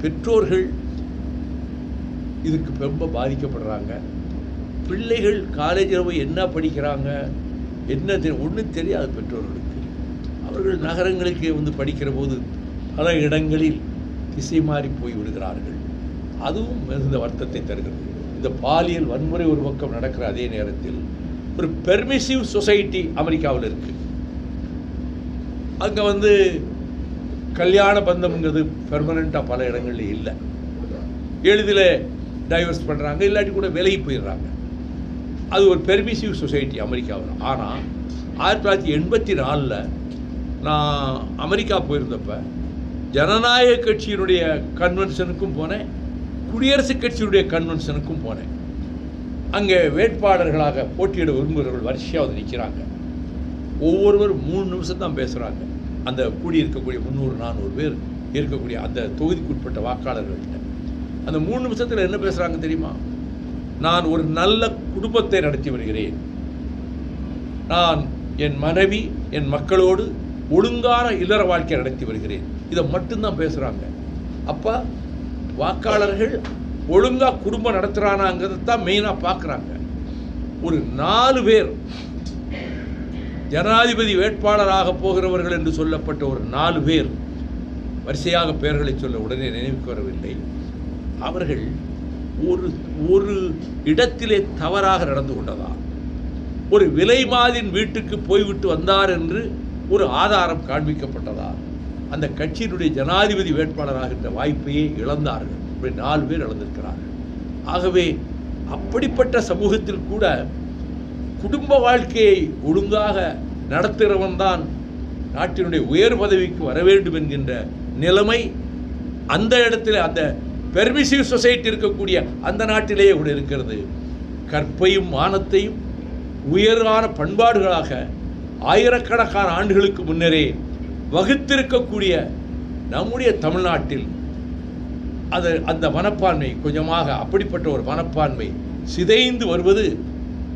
பெற்றோர்கள் இதுக்கு ரொம்ப பாதிக்கப்படுறாங்க. பிள்ளைகள் காலேஜில் போய் என்ன படிக்கிறாங்க, என்ன ஒன்றும் தெரியாது பெற்றோர்களுக்கு. அவர்கள் நகரங்களுக்கு வந்து படிக்கிற போது பல இடங்களில் திசை மாறி போய் விடுகிறார்கள். அதுவும் மிகுந்த வருத்தத்தை தருகிறது. இந்த பாலியல் வன்முறை ஒரு பக்கம் நடக்கிற அதே நேரத்தில் ஒரு பெர்மிசிவ் சொசைட்டி அமெரிக்காவில் இருக்குது. அங்கே வந்து கல்யாண பந்தம்ங்கிறது பெர்மனண்ட்டாக பல இடங்களில் இல்லை. எளிதில் டைவர்ஸ் பண்ணுறாங்க, இல்லாட்டி கூட விலகி போயிடுறாங்க. அது ஒரு பெர்மிசிவ் சொசைட்டி அமெரிக்காவில். ஆனால் 1984 நான் அமெரிக்கா போயிருந்தப்போ ஜனநாயக கட்சியினுடைய கன்வென்ஷனுக்கும் போனேன், குடியரசுக் கட்சியினுடைய கன்வென்ஷனுக்கும் போனேன். அங்கே வேட்பாளர்களாக போட்டியிட விரும்புகிறவர்கள் வரிசையாக வந்து நிற்கிறாங்க. ஒவ்வொருவரும் 3 நிமிஷம் தான் பேசுகிறாங்க. அந்த கூடியிருக்கக்கூடிய 300-400 பேர் இருக்கக்கூடிய அந்த தொகுதிக்குட்பட்ட வாக்காளர்கள்ட்ட அந்த 3 நிமிஷத்தில் என்ன பேசுகிறாங்க தெரியுமா? நான் ஒரு நல்ல குடும்பத்தை நடத்தி வருகிறேன், நான் என் மனைவி என் மக்களோடு ஒழுங்கான இல்லற வாழ்க்கை நடத்தி வருகிறேன். இதை மட்டும்தான் பேசுகிறாங்க. அப்போ வாக்காளர்கள் ஒழுங்காக குடும்பம் நடத்துகிறானாங்கிறத தான் மெயினாக பார்க்குறாங்க. ஒரு 4 பேர் ஜனாதிபதி வேட்பாளராக போகிறவர்கள் என்று சொல்லப்பட்ட ஒரு 4 பேர், வரிசையாக பெயர்களை சொல்ல உடனே நினைவுக்கு வரவில்லை, அவர்கள் ஒரு இடத்திலே தவறாக நடந்து கொண்டதா, ஒரு விலைமாதின் வீட்டுக்கு போய்விட்டு வந்தார் என்று ஒரு ஆதாரம் காண்பிக்கப்பட்டதா, அந்த கட்சியினுடைய ஜனாதிபதி வேட்பாளராகின்ற வாய்ப்பையே இழந்தார்கள். இப்படி 4 பேர் இழந்திருக்கிறார்கள். ஆகவே அப்படிப்பட்ட சமூகத்தில் கூட குடும்ப வாழ்க்கையை ஒழுங்காக நடத்துகிறவன் தான் நாட்டினுடைய உயர் பதவிக்கு வர வேண்டும் என்கின்ற நிலைமை அந்த இடத்துல, அந்த பெர்மிசிவ் சொசைட்டி இருக்கக்கூடிய அந்த நாட்டிலேயே கூட இருக்கிறது. கற்பையும் மானத்தையும் உயரான பண்பாடுகளாக ஆயிரக்கணக்கான ஆண்டுகளுக்கு முன்னரே வகுத்திருக்கக்கூடிய நம்முடைய தமிழ்நாட்டில் அந்த மனப்பான்மை கொஞ்சமாக, அப்படிப்பட்ட ஒரு மனப்பான்மை சிதைந்து வருவது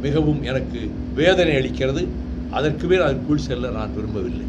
மிகவும் எனக்கு வேதனை அளிக்கிறது. அதற்கு மேல் அதற்குள் செல்ல நான் விரும்பவில்லை.